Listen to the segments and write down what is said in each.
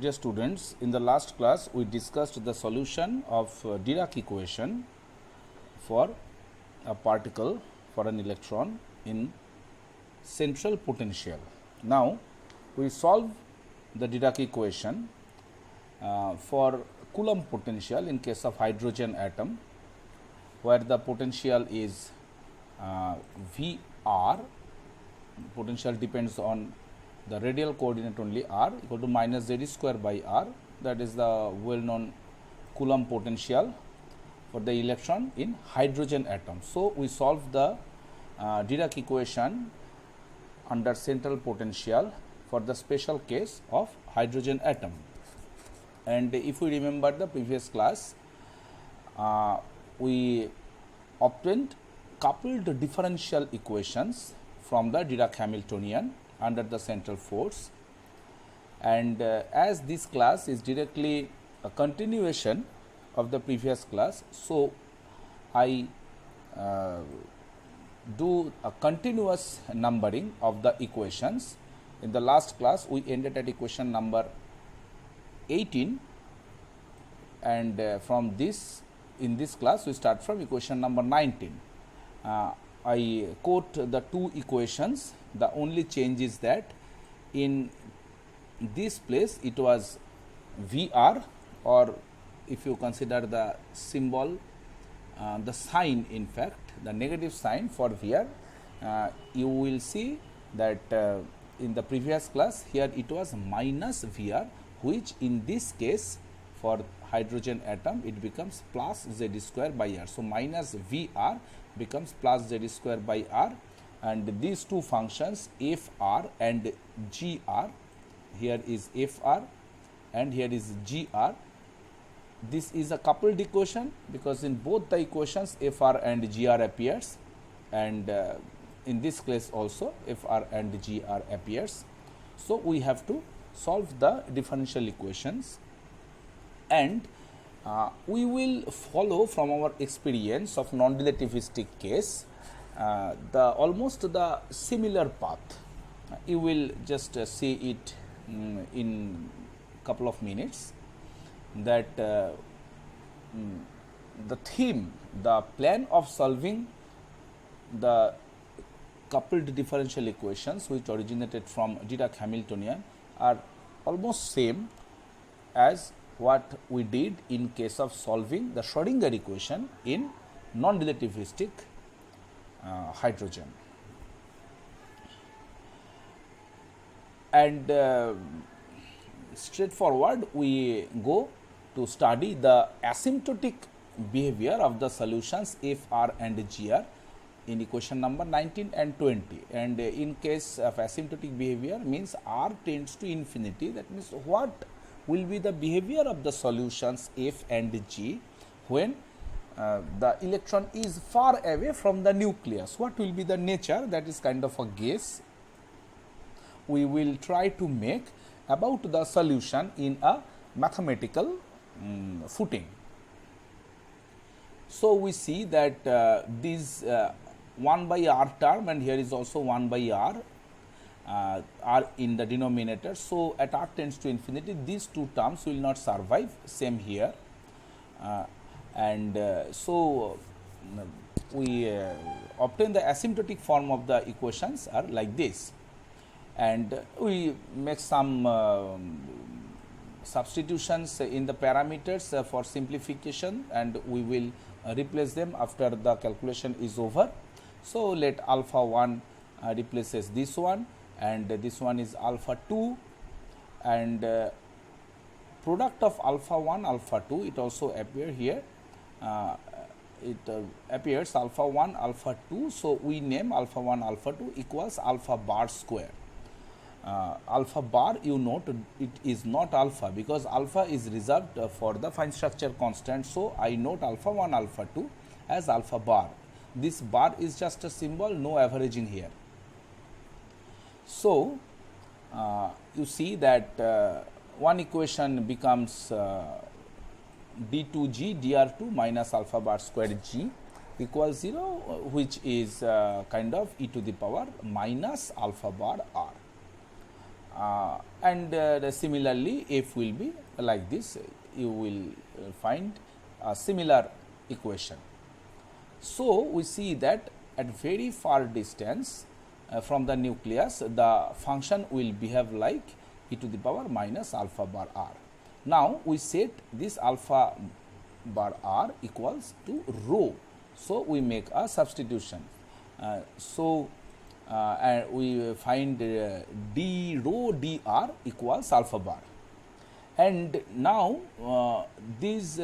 Dear students, in the last class we discussed the solution of Dirac equation for a particle, for an electron in central potential. Now, we solve the Dirac equation for Coulomb potential in case of hydrogen atom, where the potential is VR, potential depends on the radial coordinate only r, equal to minus z square by r, that is the well known Coulomb potential for the electron in hydrogen atom. So, we solve the Dirac equation under central potential for the special case of hydrogen atom. And if we remember the previous class, we obtained coupled differential equations from the Dirac Hamiltonian under the central force, and as this class is directly a continuation of the previous class, so I do a continuous numbering of the equations. In the last class we ended at equation number 18, and from this, in this class we start from equation number 19. I quote the two equations. The only change is that in this place it was VR, or if you consider the symbol, the sign, in fact the negative sign for VR, you will see that in the previous class here it was minus VR, which in this case for hydrogen atom it becomes plus z square by r. So, minus VR becomes plus z square by r, and these two functions fr and gr, here is fr and here is gr. This is a coupled equation because in both the equations fr and gr appears, and in this case also fr and gr appears. So, we have to solve the differential equations, and we will follow from our experience of non-relativistic case the almost the similar path. You will just see it in couple of minutes, that the theme, the plan of solving the coupled differential equations which originated from Dirac Hamiltonian are almost same as what we did in case of solving the Schrodinger equation in non-relativistic hydrogen. And straightforward we go to study the asymptotic behavior of the solutions fr and gr in equation number 19 and 20. And in case of asymptotic behavior means r tends to infinity, that means what will be the behavior of the solutions f and g when the electron is far away from the nucleus. What will be the nature? That is kind of a guess we will try to make about the solution in a mathematical footing. So, we see that these 1 by r term, and here is also 1 by r are in the denominator. So, at r tends to infinity these two terms will not survive, same here, and so we obtain the asymptotic form of the equations are like this, and we make some substitutions in the parameters for simplification, and we will replace them after the calculation is over. So, let alpha 1 replaces this one, and this one is alpha 2, and product of alpha 1 alpha 2 it also appear here, it appears alpha 1 alpha 2. So, we name alpha 1 alpha 2 equals alpha bar square. Alpha bar, you note it is not alpha because alpha is reserved for the fine structure constant. So, I note alpha 1 alpha 2 as alpha bar. This bar is just a symbol, no averaging here. So, you see that one equation becomes d2g dr2 minus alpha bar square g equals 0, which is kind of e to the power minus alpha bar r. Similarly f will be like this. You will find a similar equation. So, we see that at very far distance from the nucleus, the function will behave like e to the power minus alpha bar r. Now, we set this alpha bar r equals to rho. So, we make a substitution. And we find d rho dr equals alpha bar. And now, these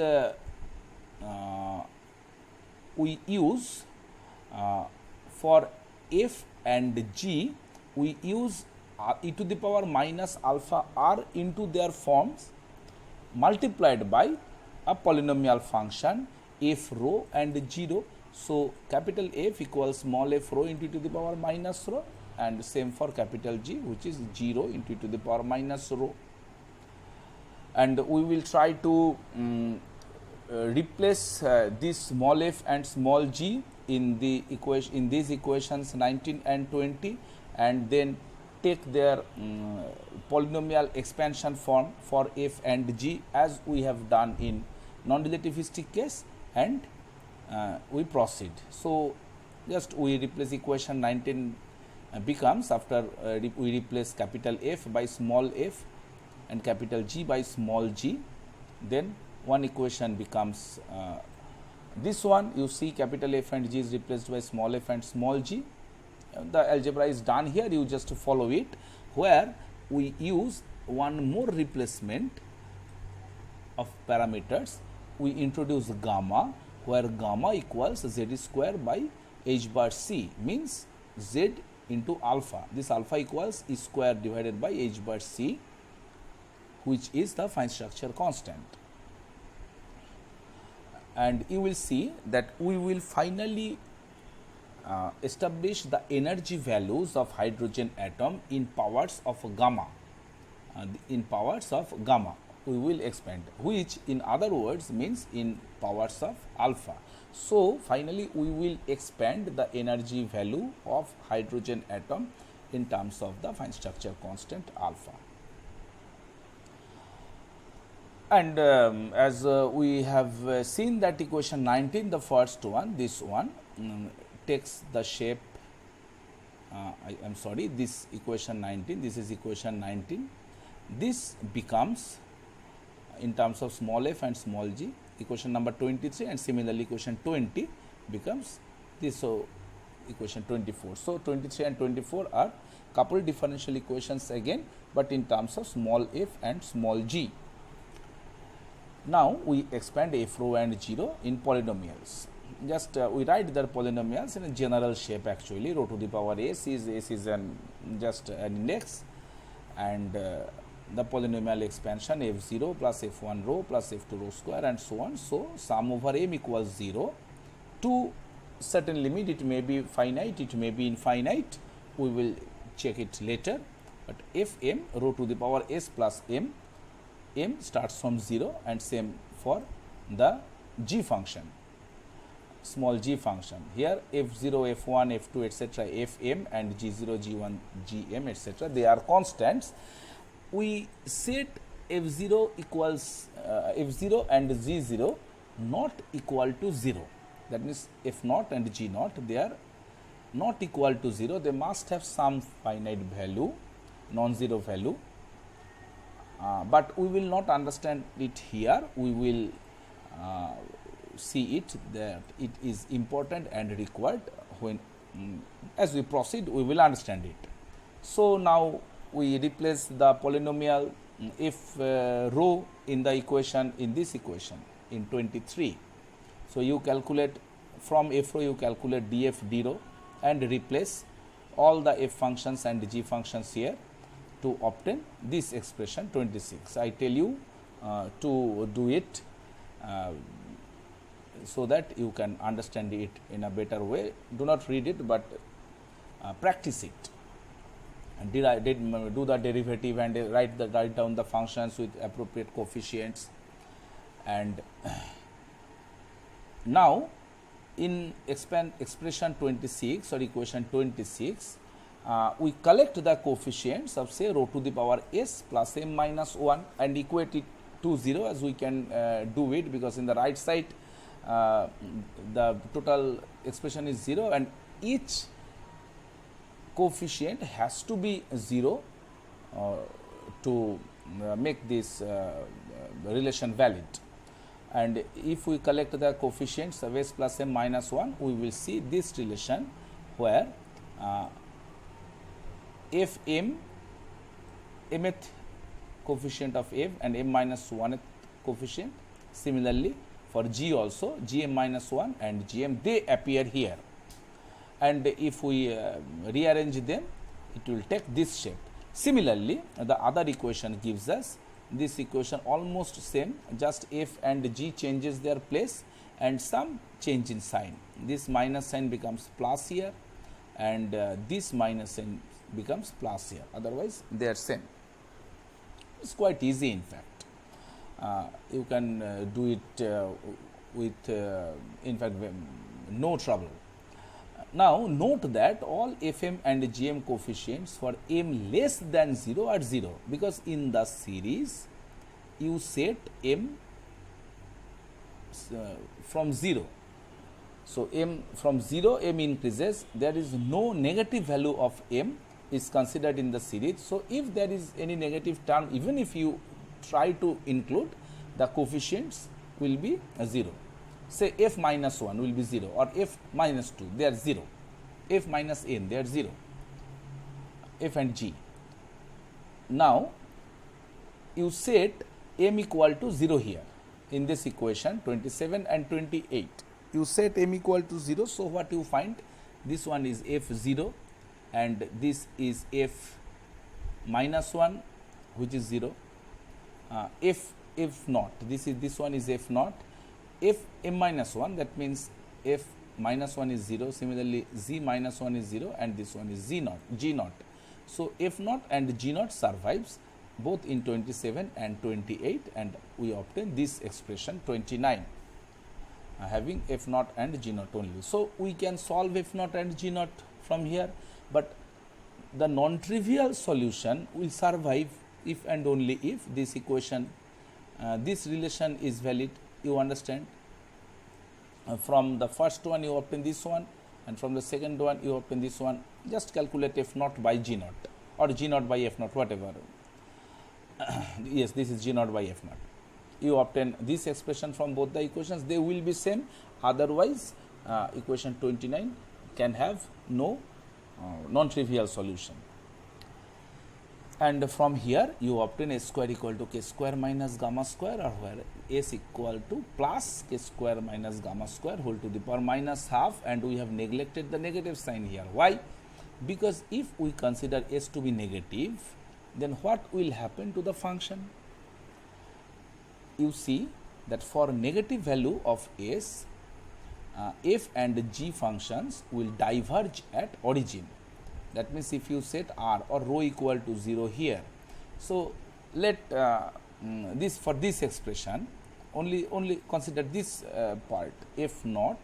we use for f and g, we use e to the power minus alpha r into their forms multiplied by a polynomial function f rho and g rho. So, capital F equals small f rho into e to the power minus rho, and same for capital G, which is 0 into e to the power minus rho. And we will try to replace this small f and small g in the equation, in these equations 19 and 20, and then take their polynomial expansion form for f and g, as we have done in non-relativistic case, and we proceed. So, just we replace equation 19 becomes, after we replace capital F by small f and capital G by small g, then one equation becomes this one. You see capital F and G is replaced by small f and small g. The algebra is done here, you just follow it, where we use one more replacement of parameters. We introduce gamma, where gamma equals z square by h bar c, means z into alpha. This alpha equals e square divided by h bar c, which is the fine structure constant. And you will see that we will finally establish the energy values of hydrogen atom in powers of gamma. In powers of gamma we will expand, which in other words means in powers of alpha. So, finally, we will expand the energy value of hydrogen atom in terms of the fine structure constant alpha. And as we have seen that equation 19, the first one, this one takes the shape, I am sorry, this equation 19, this is equation 19. This becomes, in terms of small f and small g, equation number 23, and similarly equation 20 becomes this, so equation 24. So, 23 and 24 are coupled differential equations again, but in terms of small f and small g. Now, we expand f rho and g rho in polynomials. Just we write their polynomials in a general shape actually. Rho to the power s is just an index, and the polynomial expansion f0 plus f1 rho plus f2 rho square and so on. So, sum over m equals 0. To certain limit, it may be finite, it may be infinite, we will check it later, but fm rho to the power s plus m, m starts from 0, and same for the g function, small g function. Here f0, f1, f2 etc., fm and g0, g1, gm etc., they are constants. We set f0 equals f0 and g0 not equal to 0. That means f0 and g0, they are not equal to 0. They must have some finite value, non-zero value. But we will not understand it here. We will see it that it is important and required. When as we proceed, we will understand it. So, now we replace the polynomial f rho in the equation, in this equation in 23. So, you calculate from f rho, you calculate df d rho and replace all the f functions and g functions here to obtain this expression 26. I tell you to do it so that you can understand it in a better way. Do not read it, but practice it. And do the derivative and write down the functions with appropriate coefficients. And now, in expression 26 or equation 26, we collect the coefficients of say rho to the power s plus m minus 1 and equate it to 0, as we can do it, because in the right side the total expression is 0 and each coefficient has to be 0 to make this relation valid. And if we collect the coefficients of s plus m minus 1, we will see this relation where fm, mth coefficient of f and m minus 1th coefficient. Similarly, for g also, gm minus 1 and gm, they appear here. And if we rearrange them, it will take this shape. Similarly, the other equation gives us this equation almost same, just f and g changes their place and some change in sign. This minus sign becomes plus here and this minus sign becomes plus here, otherwise they are same. It's quite easy in fact. You can do it with in fact no trouble. Now note that all fm and gm coefficients for m less than 0 are 0, because in the series you set m from 0. So m from 0 m increases, there is no negative value of m is considered in the series. So if there is any negative term, even if you try to include, the coefficients will be 0. Say f minus 1 will be 0 or f minus 2, they are 0. F minus n, they are 0. F and g. Now you set m equal to 0 here in this equation 27 and 28. You set m equal to 0, so what you find? This one is f 0 and this is f minus 1, which is 0. F naught, this one is f naught. F m minus 1, that means f minus 1 is 0. Similarly, z minus 1 is 0 and this one is z naught, g naught. So f naught and g naught survives both in 27 and 28, and we obtain this expression 29 having f naught and g naught only. So we can solve f naught and g naught from here, but the non-trivial solution will survive if and only if this equation, this relation is valid. You understand? From the first one you obtain this one, and from the second one you obtain this one. Just calculate f naught by g naught or g naught by f naught, whatever. Yes, this is g naught by f naught. You obtain this expression from both the equations, they will be same. Otherwise, equation 29 can have no non-trivial solution. And from here you obtain s square equal to k square minus gamma square, or where s equal to plus k square minus gamma square whole to the power minus half, and we have neglected the negative sign here. Why? Because if we consider s to be negative, then what will happen to the function? You see that for negative value of s, f and g functions will diverge at origin. That means if you set r or rho equal to 0 here, so let this, for this expression only consider this part, f naught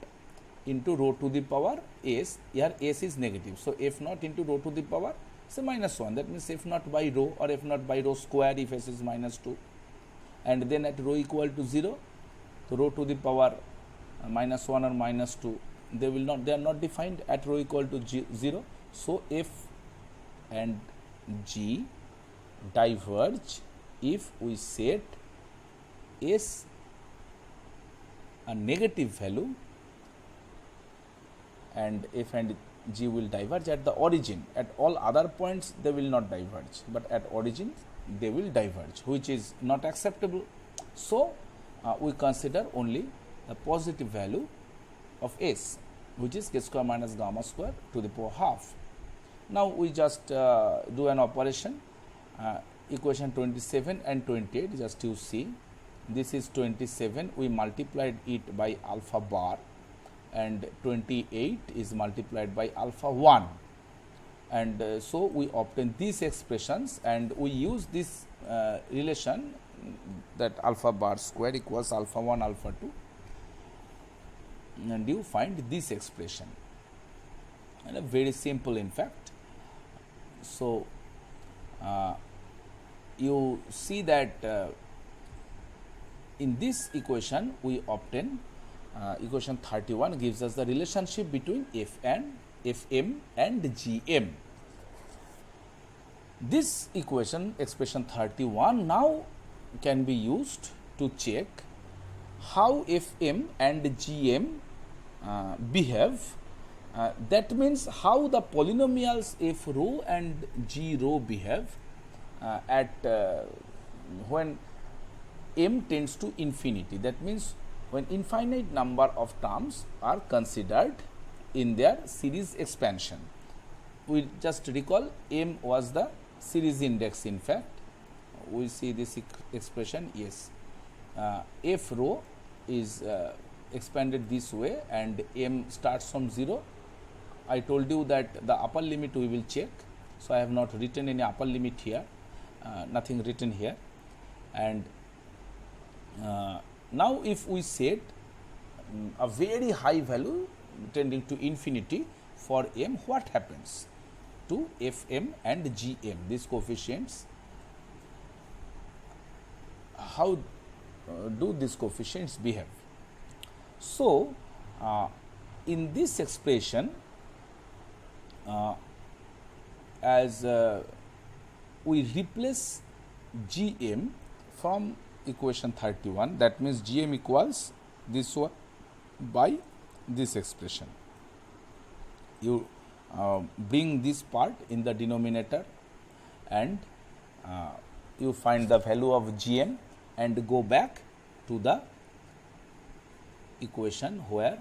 into rho to the power s. Here s is negative, so f naught into rho to the power say minus 1, that means f naught by rho or f naught by rho square if s is minus 2, and then at rho equal to 0, so rho to the power minus 1 or minus 2, they are not defined at rho equal to 0. So f and g diverge if we set s a negative value, and f and g will diverge at the origin. At all other points they will not diverge, but at origin they will diverge, which is not acceptable. So we consider only the positive value of s, which is k square minus gamma square to the power half. Now we just do an operation, equation 27 and 28, just you see, this is 27, we multiplied it by alpha bar, and 28 is multiplied by alpha 1, and so we obtain these expressions, and we use this relation, that alpha bar square equals alpha 1 alpha 2, and you find this expression, and a very simple in fact. So you see that in this equation we obtain equation 31 gives us the relationship between Fm and Gm. This equation, expression 31, now can be used to check how Fm and Gm behave. That means how the polynomials f rho and g rho behave at when m tends to infinity. That means when infinite number of terms are considered in their series expansion. We just recall m was the series index. In fact, we see this expression, yes, f rho is expanded this way and m starts from 0. I told you that the upper limit we will check, so I have not written any upper limit here, nothing written here. And now if we set a very high value tending to infinity for m, what happens to Fm and Gm, these coefficients? How do these coefficients behave? So in this expression, as we replace Gm from equation 31, that means Gm equals this one by this expression. You bring this part in the denominator and you find the value of Gm and go back to the equation where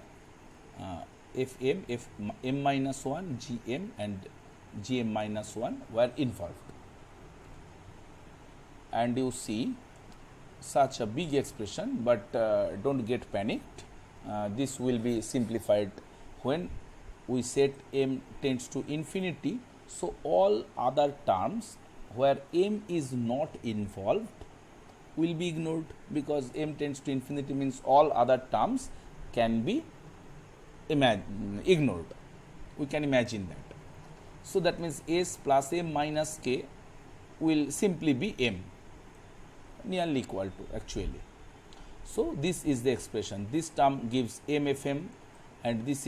Fm, Fm minus 1, Gm and Gm minus 1 were involved. And you see such a big expression, but don't get panicked. This will be simplified when we set m tends to infinity. So all other terms where m is not involved will be ignored, because m tends to infinity means all other terms can be ignored. We can imagine that. So that means s plus m minus k will simply be m, nearly equal to actually. So this is the expression. This term gives mfm and this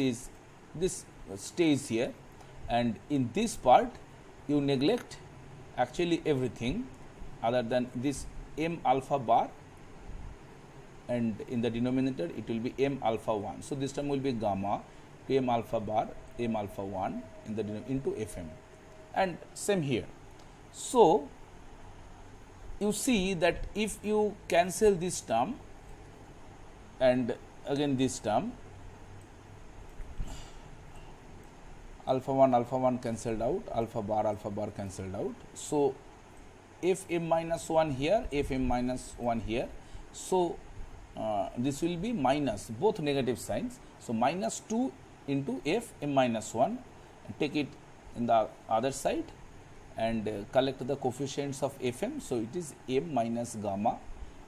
stays here, and in this part you neglect actually everything other than this m alpha bar, and in the denominator it will be m alpha 1. So this term will be gamma to m alpha bar m alpha 1 in the into Fm, and same here. So you see that if you cancel this term and again this term, alpha 1 cancelled out, alpha bar cancelled out. So Fm minus 1 here, Fm minus 1 here. So this will be minus, both negative signs. So minus 2 into Fm minus 1, take it in the other side and collect the coefficients of Fm. So it is m minus gamma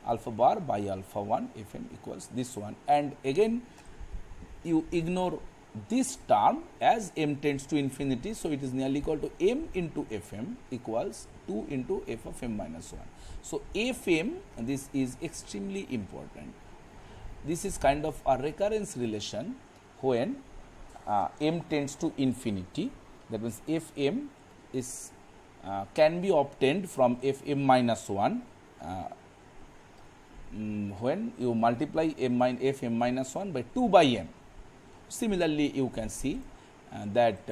alpha bar by alpha 1 Fm equals this one, and again you ignore this term as m tends to infinity. So it is nearly equal to m into Fm equals 2 into f of m minus 1. So Fm, this is extremely important. This is kind of a recurrence relation when m tends to infinity. That means Fm is can be obtained from Fm minus 1 when you multiply Fm minus 1 by 2 by m. Similarly, you can see that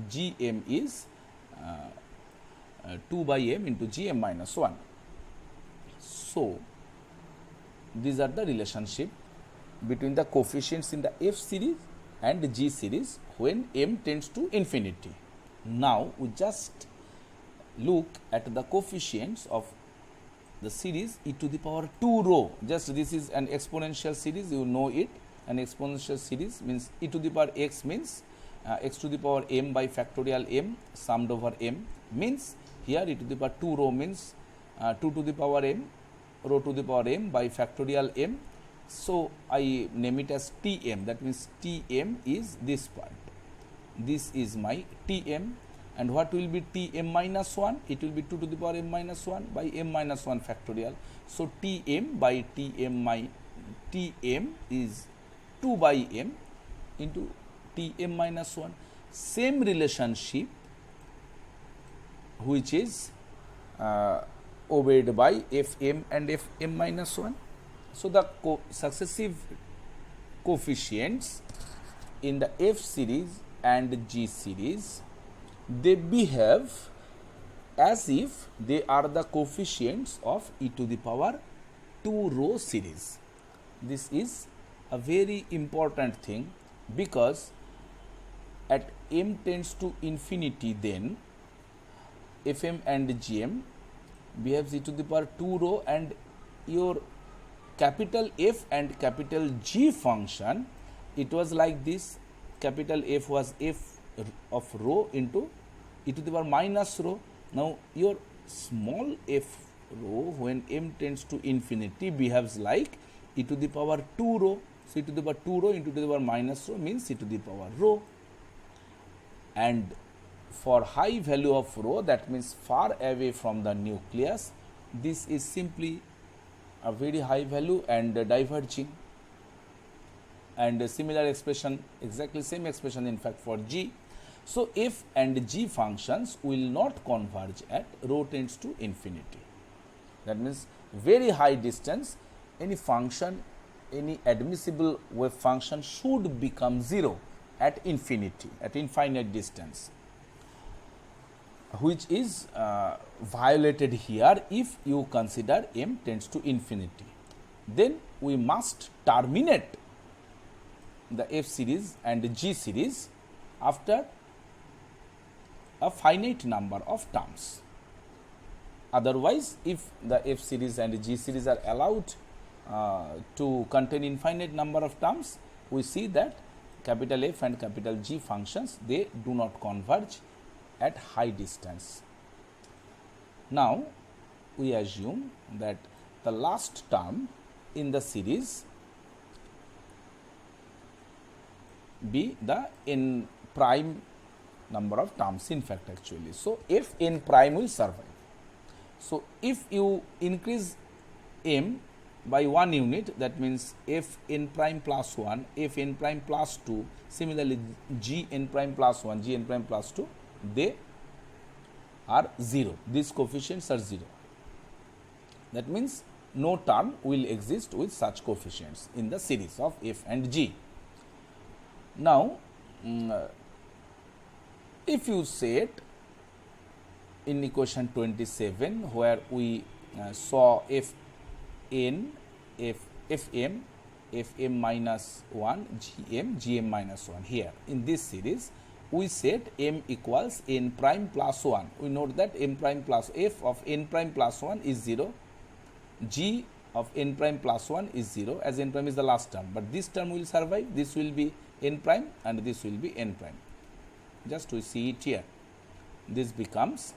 Gm is 2 by m into Gm minus 1. So these are the relationship between the coefficients in the F series and G series when m tends to infinity. Now we just look at the coefficients of the series e to the power 2 rho. Just this is an exponential series, you know it. An exponential series means e to the power x means x to the power m by factorial m summed over m, means here e to the power 2 rho means 2 to the power m rho to the power m by factorial m. So I name it as Tm, that means Tm is this part. This is my Tm, And what will be Tm minus 1? It will be 2 to the power m minus 1 by m minus 1 factorial. So, Tm by Tm is 2 by m into Tm minus 1. Same relationship which is obeyed by Fm and Fm minus 1. So, the successive coefficients in the F series and G series, they behave as if they are the coefficients of e to the power 2 row series. This is a very important thing, because at m tends to infinity, then Fm and Gm behaves e to the power 2 row, and your capital F and capital G function, it was like this. Capital F was f of rho into e to the power minus rho. Now, your small f rho, when m tends to infinity, behaves like e to the power 2 rho. So, e to the power 2 rho into e to the power minus rho means e to the power rho. And for high value of rho, that means far away from the nucleus, this is simply a very high value and diverging. And a similar expression, exactly same expression in fact for G. So, F and G functions will not converge at rho tends to infinity. That means very high distance, any function, any admissible wave function should become 0 at infinity, at infinite distance, which is violated here if you consider m tends to infinity. Then we must terminate the F series and G series after a finite number of terms. Otherwise, if the F series and G series are allowed to contain infinite number of terms, we see that capital F and capital G functions, they do not converge at high distance. Now, we assume that the last term in the series be the n prime number of terms in fact actually. So, f n prime will survive. So, if you increase m by 1 unit, that means f n prime plus 1, f n prime plus 2, similarly g n prime plus 1, g n prime plus 2, they are 0. These coefficients are 0. That means no term will exist with such coefficients in the series of f and g. Now, if you set in equation 27, where we saw f n, fm minus 1, gm minus 1, here in this series, we set m equals n prime plus 1. We note that m prime plus f of n prime plus 1 is 0, g of n prime plus 1 is 0, as n prime is the last term, but this term will survive. This will be n prime and this will be n prime. Just we see it here. This becomes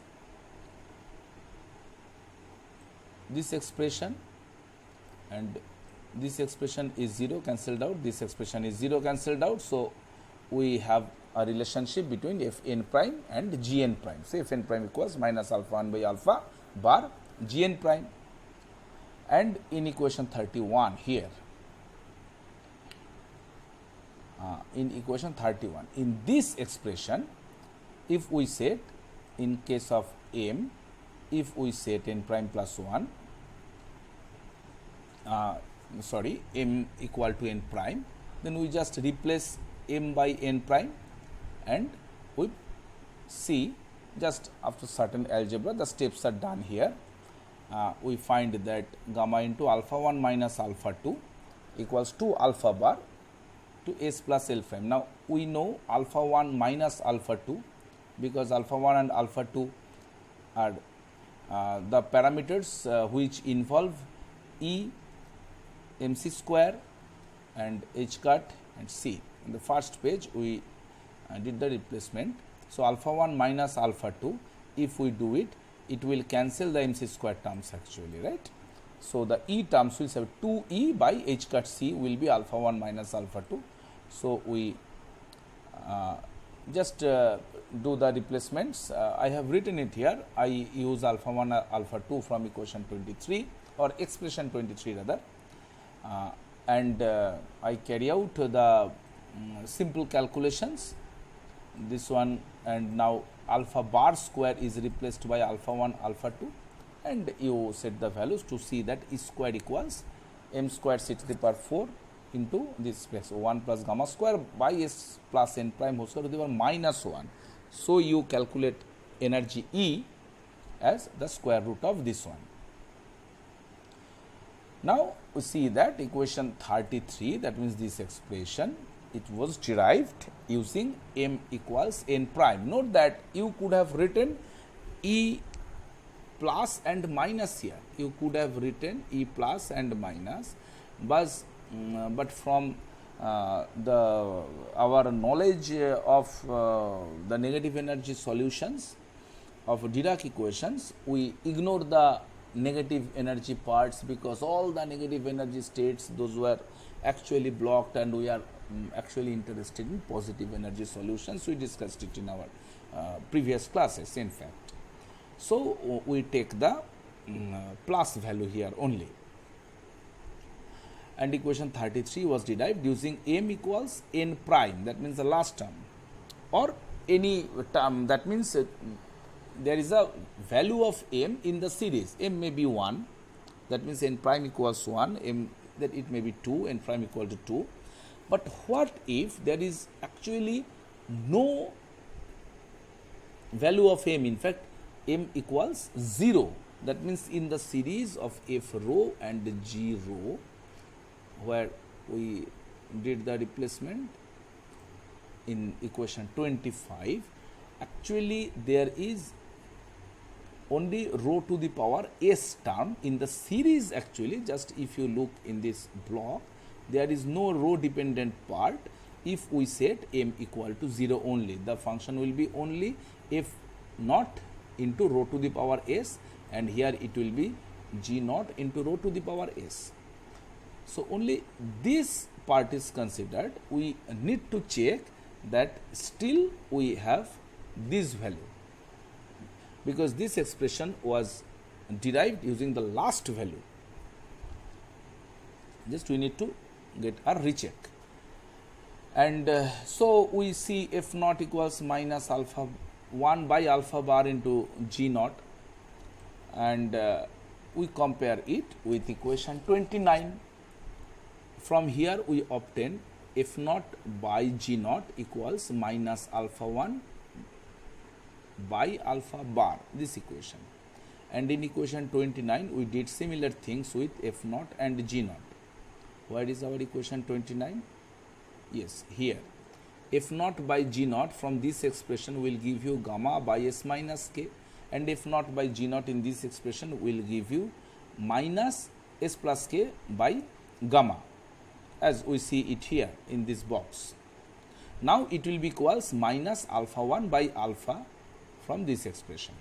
this expression, and this expression is 0 cancelled out, this expression is 0 cancelled out. So, we have a relationship between f n prime and g n prime. So, f n prime equals minus alpha 1 by alpha bar g n prime. And in equation 31 here, in equation 31, in this expression, if we set in case of m, if we set n prime plus 1, m equal to n prime, then we just replace m by n prime, and we see just after certain algebra the steps are done here. We find that gamma into alpha 1 minus alpha 2 equals 2 alpha bar to s plus l prime. Now, we know alpha 1 minus alpha 2, because alpha 1 and alpha 2 are the parameters which involve e, mc square and h cut and c. In the first page, we did the replacement. So, alpha 1 minus alpha 2, if we do it, it will cancel the mc square terms actually, right. So, the e terms will have 2e by h cut c will be alpha 1 minus alpha 2. So, we just do the replacements. I have written it here. I use alpha 1 alpha 2 from equation 23 or expression 23 rather, and I carry out the simple calculations, this one, and now alpha bar square is replaced by alpha 1 alpha 2, and you set the values to see that E square equals m square c to the power 4 into this space 1 plus gamma square by s plus n prime whole square to the power minus 1. So, you calculate energy E as the square root of this one. Now, we see that equation 33, that means this expression, it was derived using m equals n prime. Note that you could have written E plus and minus here. You could have written E plus and minus, but from our knowledge of the negative energy solutions of Dirac equations, we ignore the negative energy parts because all the negative energy states, those were actually blocked, and we are actually interested in positive energy solutions. We discussed it in our previous classes, in fact. So, we take the plus value here only, and equation 33 was derived using m equals n prime, that means the last term, or any term, that means there is a value of m in the series. M may be 1, that means n prime equals 1, m that it may be 2, n prime equal to 2. But what if there is actually no value of m, in fact m equals 0, that means in the series of f row and g row, where we did the replacement in equation 25, actually there is only row to the power s term in the series. Actually, just if you look in this block, there is no row dependent part. If we set m equal to 0 only, the function will be only f naught into row to the power s, and here it will be g naught into row to the power s. So, only this part is considered. We need to check that still we have this value, because this expression was derived using the last value. Just we need to get a recheck. And so, we see f naught equals minus alpha 1 by alpha bar into g naught, and we compare it with equation 29. From here we obtain f naught by g naught equals minus alpha 1 by alpha bar, this equation. And in equation 29 we did similar things with f naught and g naught. Where is our equation 29? Yes, here. F naught by g naught from this expression will give you gamma by s minus k, and f naught by g naught in this expression will give you minus s plus k by gamma, as we see it here in this box. Now, it will be equals minus alpha 1 by alpha from this expression.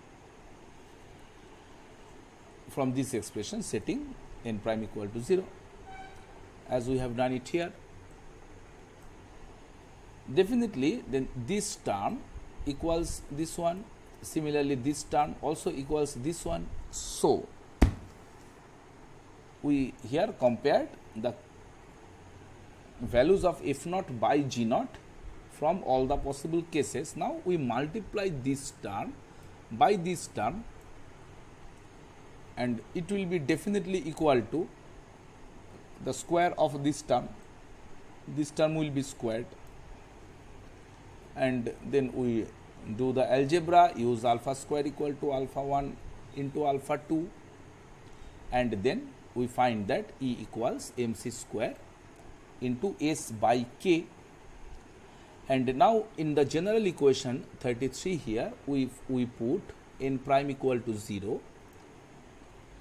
From this expression setting n prime equal to 0, as we have done it here. Definitely, then this term equals this one, similarly this term also equals this one. So, we here compared the values of f naught by g naught from all the possible cases. Now, we multiply this term by this term, and it will be definitely equal to the square of this term. This term will be squared, and then we do the algebra, use alpha square equal to alpha 1 into alpha 2, and then we find that E equals mc square into s by k. And now, in the general equation 33 here, we put n prime equal to 0,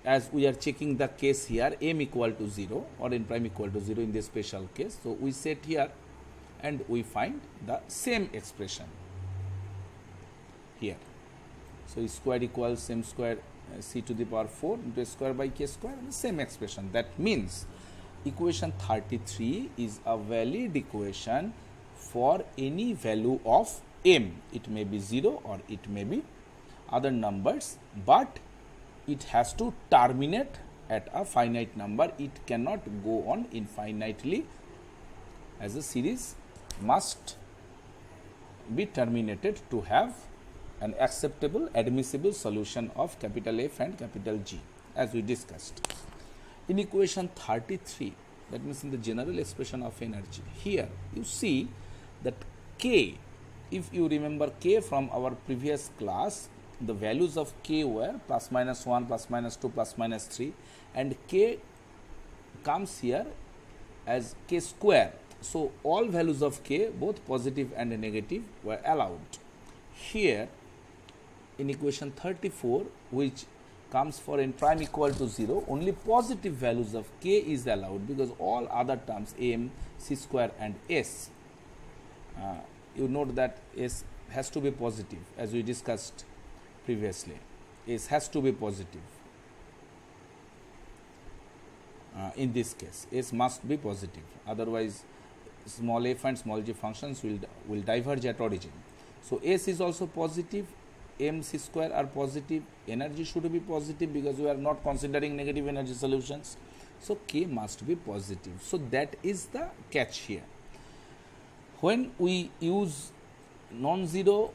as we are checking the case here m equal to 0 or n prime equal to 0 in this special case. So, we set here and we find the same expression here. So, E square equals m square c to the power 4 into s square by k square, and the same expression. That means, equation 33 is a valid equation for any value of m. It may be 0 or it may be other numbers, but it has to terminate at a finite number. It cannot go on infinitely, as a series must be terminated to have an acceptable admissible solution of capital F and capital G, as we discussed. In equation 33, that means in the general expression of energy, here you see that K, if you remember K from our previous class, the values of K were plus minus 1, plus minus 2, plus minus 3, and K comes here as K square. So all values of K, both positive and negative, were allowed. Here in equation 34, which comes for n prime equal to 0, only positive values of K is allowed, because all other terms m, c square and s, you note that s has to be positive, as we discussed previously. S has to be positive. In this case, s must be positive, otherwise small f and small g functions will diverge at origin. So s is also positive, m, c square are positive, energy should be positive because we are not considering negative energy solutions. So K must be positive. So that is the catch here. When we use non-zero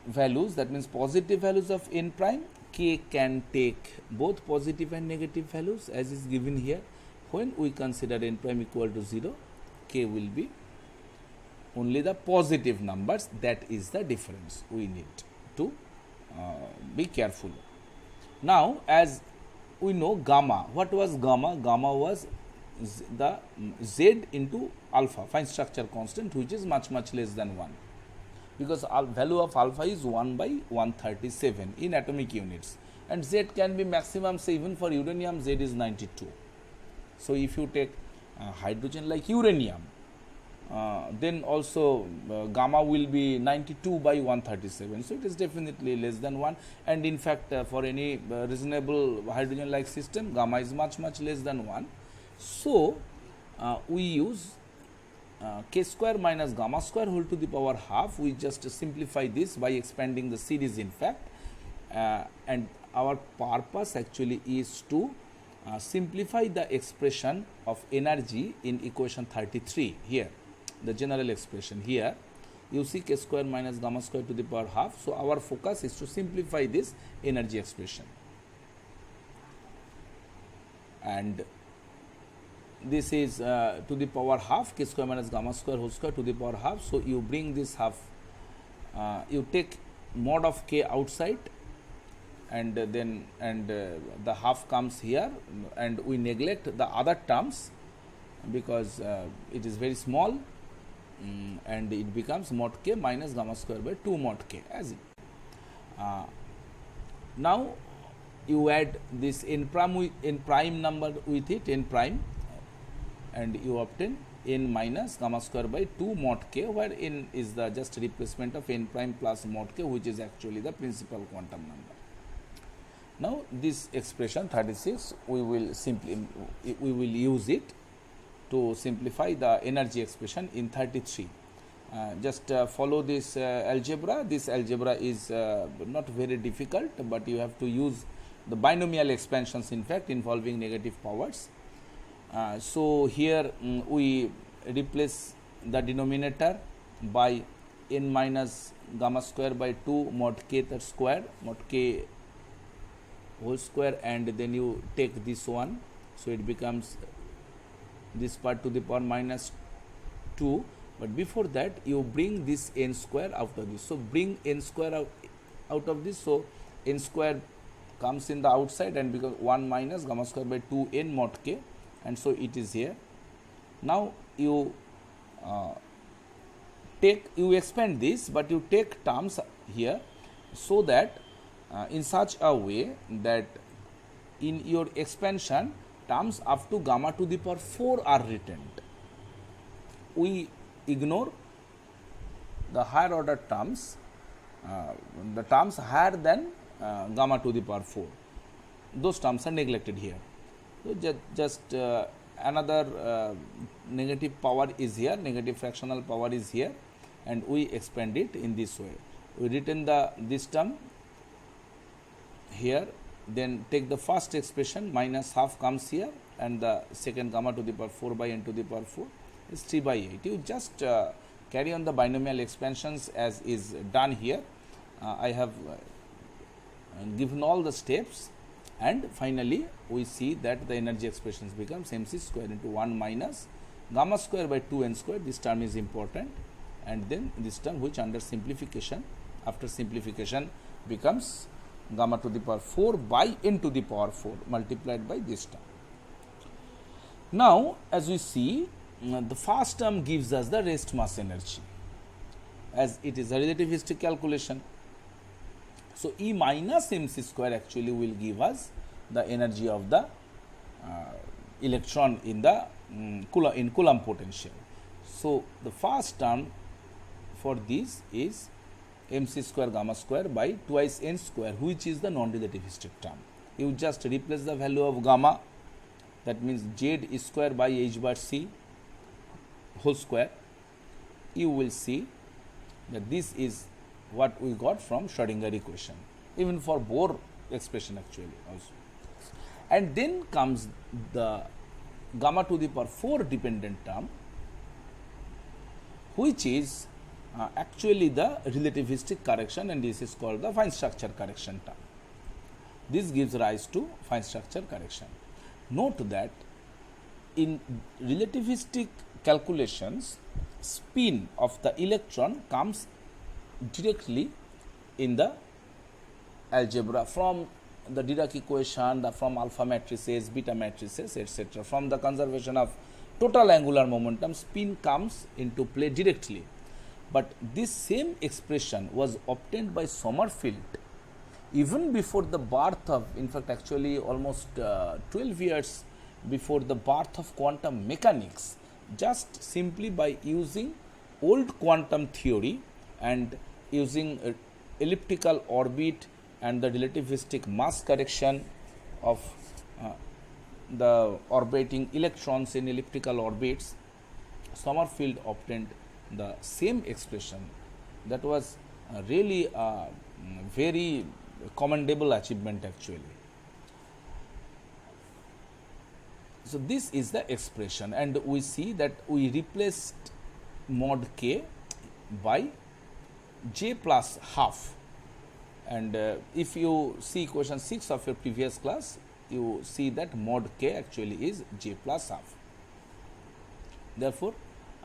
values, that means positive values of n prime, K can take both positive and negative values, as is given here. When we consider n prime equal to 0, K will be only the positive numbers. That is the difference we need to be careful. Now, as we know gamma, what was gamma? Gamma was the z into alpha, fine structure constant, which is much less than 1, because value of alpha is 1 by 137 in atomic units, and z can be maximum, say even for uranium z is 92. So if you take hydrogen like uranium, then also gamma will be 92 by 137. So it is definitely less than 1, and in fact for any reasonable hydrogen like system, gamma is much less than 1. So we use k square minus gamma square whole to the power half. We just simplify this by expanding the series, in fact, and our purpose actually is to simplify the expression of energy in equation 33 here, the general expression. Here you see k square minus gamma square to the power half. So our focus is to simplify this energy expression, and this is to the power half, k square minus gamma square whole square to the power half. So you bring this half, you take mod of k outside, and then the half comes here, and we neglect the other terms because it is very small, and it becomes mod k minus gamma square by 2 mod k, as it. Now you add this n prime number with it, n prime, and you obtain n minus gamma square by 2 mod k, where n is the just replacement of n prime plus mod k, which is actually the principal quantum number. Now this expression 36, we will use it to simplify the energy expression in 33. Just follow this algebra. This algebra is not very difficult, but you have to use the binomial expansions, in fact, involving negative powers. So here we replace the denominator by n minus gamma square by 2 mod k that square, mod k whole square, and then you take this one. So it becomes this part to the power minus 2, but before that you bring this n square out of this. So bring n square out of this. So n square comes in the outside and becomes 1 minus gamma square by 2 n mod k, and so it is here. Now you expand this, but you take terms here, so that in such a way that in your expansion terms up to gamma to the power 4 are retained. We ignore the higher order terms, the terms higher than gamma to the power 4. Those terms are neglected here. So just another negative power is here, negative fractional power is here. and we expand it in this way. We written this term here, then take the first expression, minus half comes here, and the second gamma to the power 4 by n to the power 4 is 3 by 8. You just carry on the binomial expansions as is done here. I have given all the steps, and finally we see that the energy expressions becomes mc square into 1 minus gamma square by 2n square. This term is important, and then this term, which under simplification, after simplification, becomes gamma to the power 4 by n to the power 4 multiplied by this term. Now, as we see, the first term gives us the rest mass energy, as it is a relativistic calculation. So, E minus mc square actually will give us the energy of the electron in the Coulomb potential. So, the first term for this is mc square gamma square by twice n square, which is the non-relativistic term. You just replace the value of gamma, that means z is square by h bar c whole square. You will see that this is what we got from Schrodinger equation, even for Bohr expression actually also. And then comes the gamma to the power 4 dependent term, which is actually the relativistic correction, and this is called the fine structure correction term. This gives rise to fine structure correction. Note that in relativistic calculations, spin of the electron comes directly in the algebra from the Dirac equation, from alpha matrices, beta matrices, etc. From the conservation of total angular momentum, spin comes into play directly. But this same expression was obtained by Sommerfeld even before the birth of, in fact actually almost 12 years before the birth of quantum mechanics, just simply by using old quantum theory and using elliptical orbit and the relativistic mass correction of the orbiting electrons in elliptical orbits, Sommerfeld obtained the same expression. That was really a very commendable achievement actually. So, this is the expression, and we see that we replaced mod k by j plus half, and if you see equation 6 of your previous class, you see that mod k actually is j plus half. Therefore,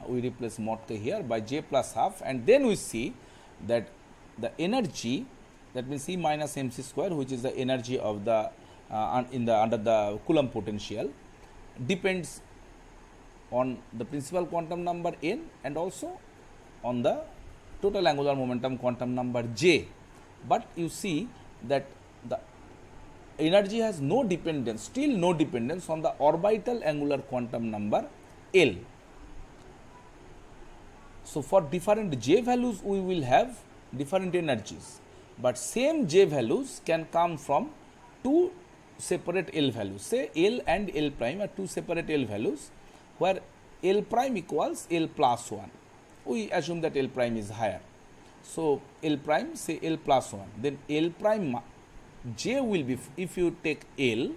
we replace mod k here by j plus half, and then we see that the energy, that means E minus mc square, which is the energy of the under the Coulomb potential, depends on the principal quantum number n and also on the total angular momentum quantum number j. But you see that the energy has no dependence, still no dependence on the orbital angular quantum number L. So, for different j values we will have different energies, but same j values can come from two separate L values. Say L and L prime are two separate L values, where L prime equals L plus 1. We assume that L prime is higher. So, L prime, say L plus 1, then L prime j will be, if you take L,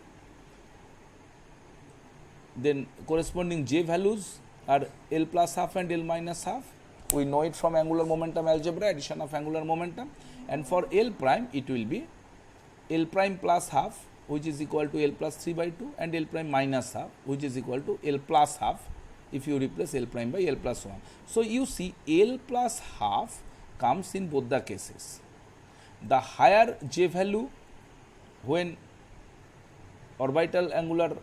then corresponding j values are L plus half and L minus half. We know it from angular momentum algebra, addition of angular momentum, and for L prime it will be L prime plus half, which is equal to L plus 3 by 2, and L prime minus half, which is equal to L plus half if you replace L prime by L plus 1. So, you see L plus half comes in both the cases. The higher j value when orbital angular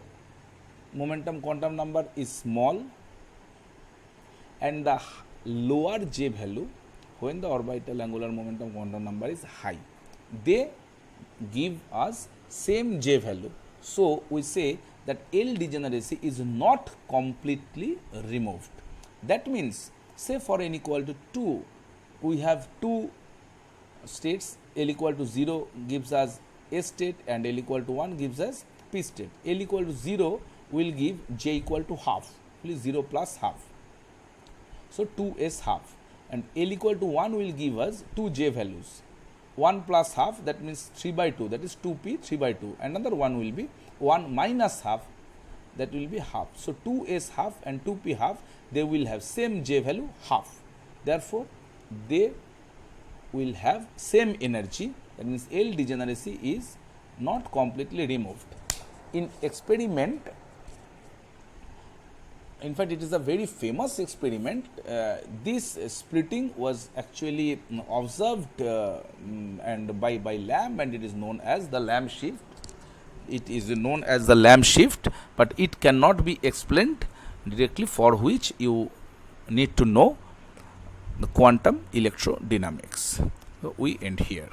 momentum quantum number is small, and the lower j value when the orbital angular momentum quantum number is high. They give us same j value. So, we say that L degeneracy is not completely removed. That means, say for n equal to 2, we have two states, L equal to 0 gives us A state and L equal to 1 gives us P state. L equal to 0 will give j equal to half, please 0 plus half. So, 2s half. and L equal to 1 will give us 2 j values. 1 plus half, that means 3 by 2, that is 2p 3 by 2. Another one will be 1 minus half, that will be half. So 2s half and 2p half, they will have same j value half. Therefore, they will have same energy, that means L degeneracy is not completely removed. In experiment, in fact it is a very famous experiment, this splitting was actually observed and by Lamb, and it is known as the Lamb shift. It is known as the Lamb shift, but it cannot be explained directly, for which you need to know the quantum electrodynamics. So we end here.